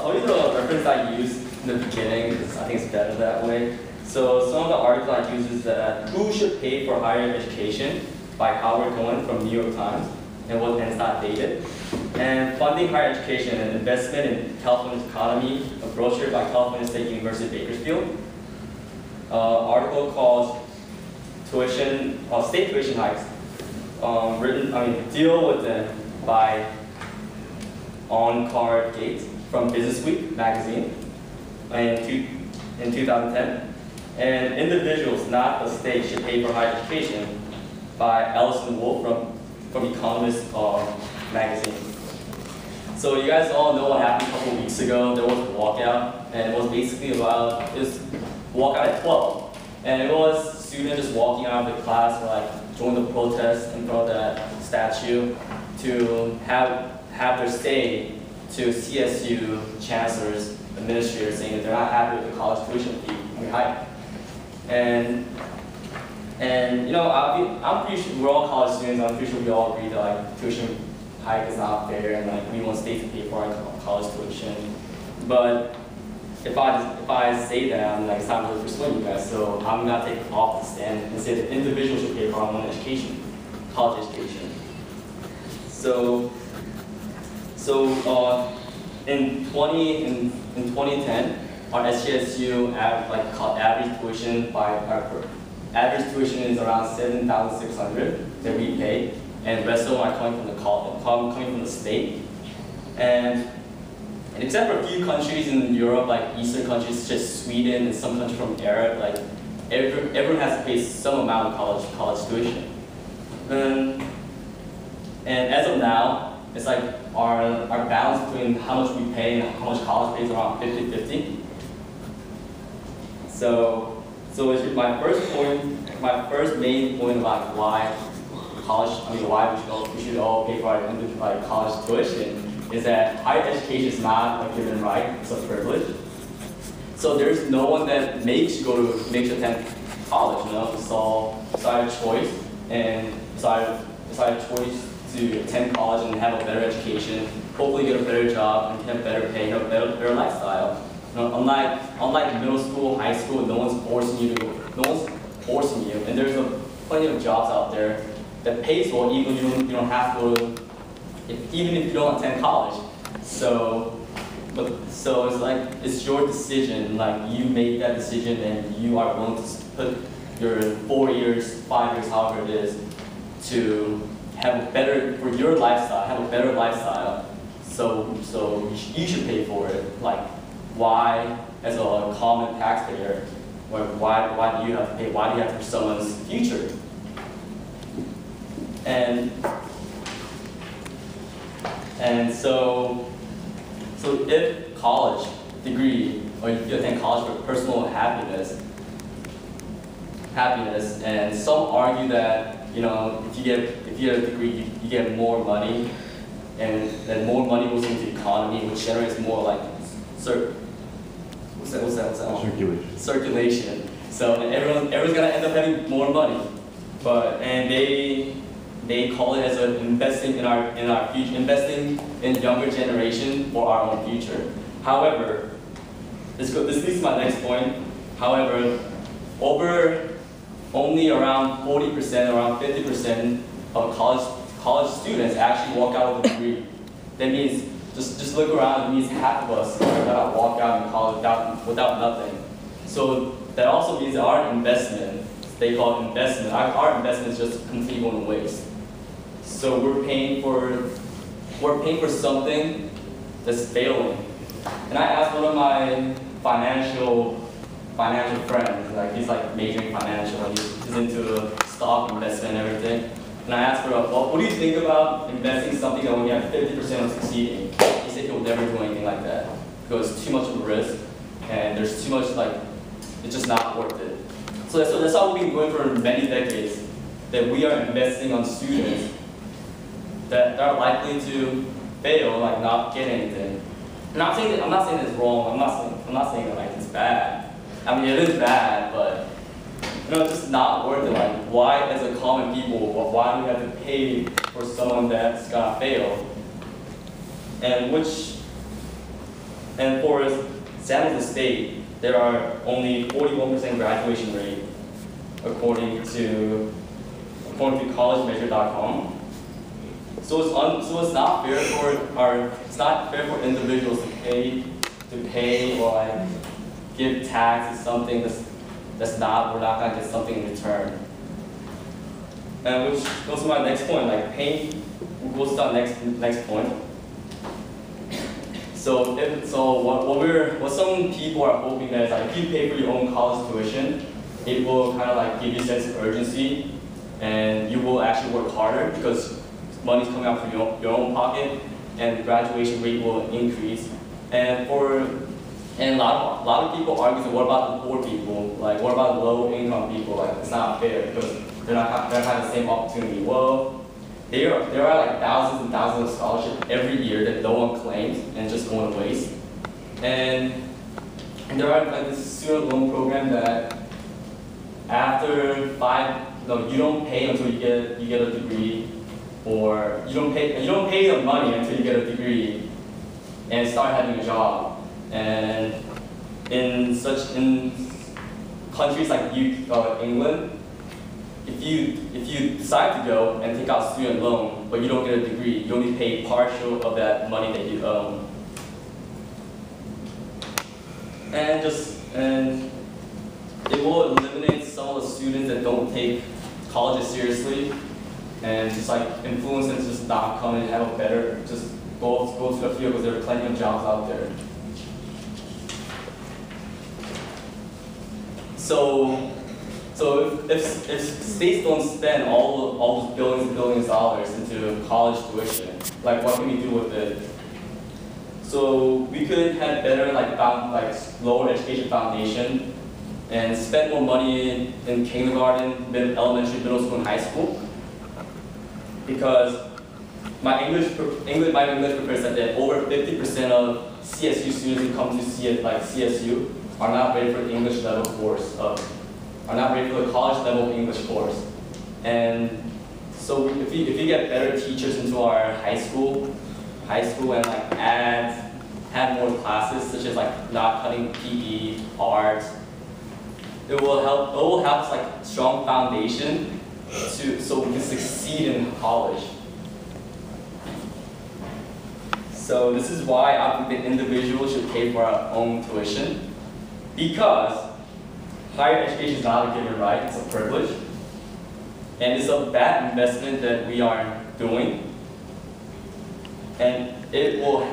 tell you the reference I used in the beginning because I think it's better that way. So some of the articles I use is that Who Should Pay for Higher Education by Howard Cohen from New York Times, and it's not dated. And Funding Higher Education and Investment in California's Economy, a brochure by California State University Bakersfield. Article called State Tuition Hikes, Deal with Them by On-Card Gates from Business Week magazine in 2010. And Individuals, Not the State, Should Pay for Higher Education by Alison Wolf from Economist magazine. So you guys all know what happened a couple of weeks ago. There was a walkout, and it was basically about this walkout at 12. And it was students just walking out of the class or like join the protest in front of that statue to have their say to CSU chancellors, administrators saying that they're not happy with the college tuition fee hike. And you know, I'm pretty sure we're all college students. I'm pretty sure we all agree that like tuition hike is not fair, and like we want state to pay for our college tuition. But if I say that, I'm like, it's not really persuading you guys. So I'm gonna take off the stand and say that individuals should pay for our own education, college education. So in 2010, our SJSU average tuition is around $7,600 that we pay, and the rest of them are coming from the state. And except for a few countries in Europe, like Eastern countries such as Sweden and some countries from Europe, like everyone has to pay some amount of college tuition. And as of now, it's like our balance between how much we pay and how much college pays around 50-50. So it's my first main point about why we should all pay for our college tuition is that higher education is not a given right, it's a privilege. So there's no one that makes you attend college, you know, it's a choice, and it's a choice to attend college and have a better education, hopefully get a better job, and have better pay, have a better lifestyle. You know, unlike middle school, high school, no one's forcing you, and there's plenty of jobs out there that pays well, even if you don't have to, even if you don't attend college. So it's like it's your decision. Like you made that decision, and you are willing to put your 4 years, 5 years, however it is, to have a better lifestyle. So you should pay for it. Like why, as a common taxpayer, why do you have to pay? Why do you have to for someone's future? And so if college degree, or if you attend college for personal happiness, and some argue that, you know, if you get a degree, you get more money, and then more money goes into the economy, which generates more like circulation. So everyone's gonna end up having more money, and they call it as investing in our future, investing in younger generation for our own future. However, this leads to my next point. However, only around 40%, around 50% of college students actually walk out with a degree. That means just look around. It means half of us are gonna walk out in college without nothing. So that also means that our investment, they call it investment, our investment is just completely going to waste. So we're paying for something that's failing. And I asked one of my financial friends, like he's like majoring financial, and he's into stock investment and everything. And I asked her, well, what do you think about investing something that only have 50% of succeeding? He said he would never do anything like that because it's too much of a risk, and there's too much it's just not worth it. So that's how we've been going for many decades, that we are investing on students that are likely to fail, like not get anything. I'm not saying it's wrong. I'm not saying that like it's bad. I mean, it is bad, but you know, it's just not worth it. Like, why, as a common people, why do we have to pay for someone that's gonna fail? And And for San Jose State, there are only 41% graduation rate, according to collegemeasure.com. So it's not fair for individuals to pay or like give tax to something we're not gonna get something in return. And which goes to my next point, like paying goes to our next point. So what some people are hoping that is like if you pay for your own college tuition, it will kind of like give you a sense of urgency, and you will actually work harder because money's coming out from your own pocket, and the graduation rate will increase. And a lot of people argue, what about the poor people? Like, what about low income people? Like, it's not fair because they're not having the same opportunity. Well, there are like thousands and thousands of scholarships every year that no one claims and just going to waste. And there are like this student loan program that after you don't pay until you get a degree, or you don't pay the money until you get a degree and start having a job. And in countries like England, if you decide to go and take out student loan, but you don't get a degree, you only pay partial of that money that you own. And it will eliminate some of the students that don't take colleges seriously, and just like influence them to just not come and have a better, just go to the field because there are plenty of jobs out there. So if states don't spend all those billions and billions of dollars into college tuition, like what can we do with it? So we could have better lower education foundation and spend more money in kindergarten, elementary, middle school, and high school. Because my English professor said that over 50% of CSU students who come to CSU are not ready for the English level course, are not ready for the college level English course. And so if you get better teachers into our high school and like add more classes such as like not cutting PE, art, it will help us like strong foundation so we can succeed in college. So this is why I think that individuals should pay for our own tuition, because higher education is not a given right, it's a privilege. And it's a bad investment that we are doing. And it will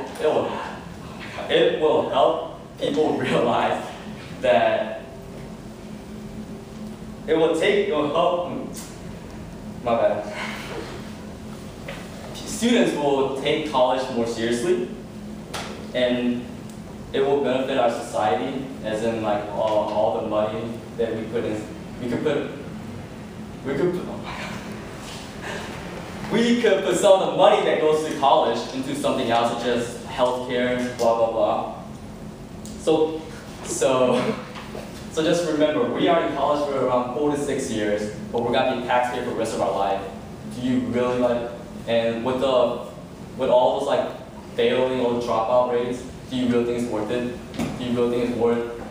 help people realize that it will help, my bad. Students will take college more seriously, and it will benefit our society, as in like all the money that we put in. We could put some of the money that goes to college into something else, such as healthcare, blah blah blah. So just remember, we are in college for around 4 to 6 years, but we're gonna be taxpayer for the rest of our life. Do you really like? And with all those like failing or dropout rates, do you really think it's worth it? Do you really think it's worth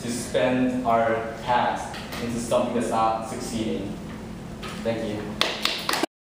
to spend our tax into something that's not succeeding? Thank you.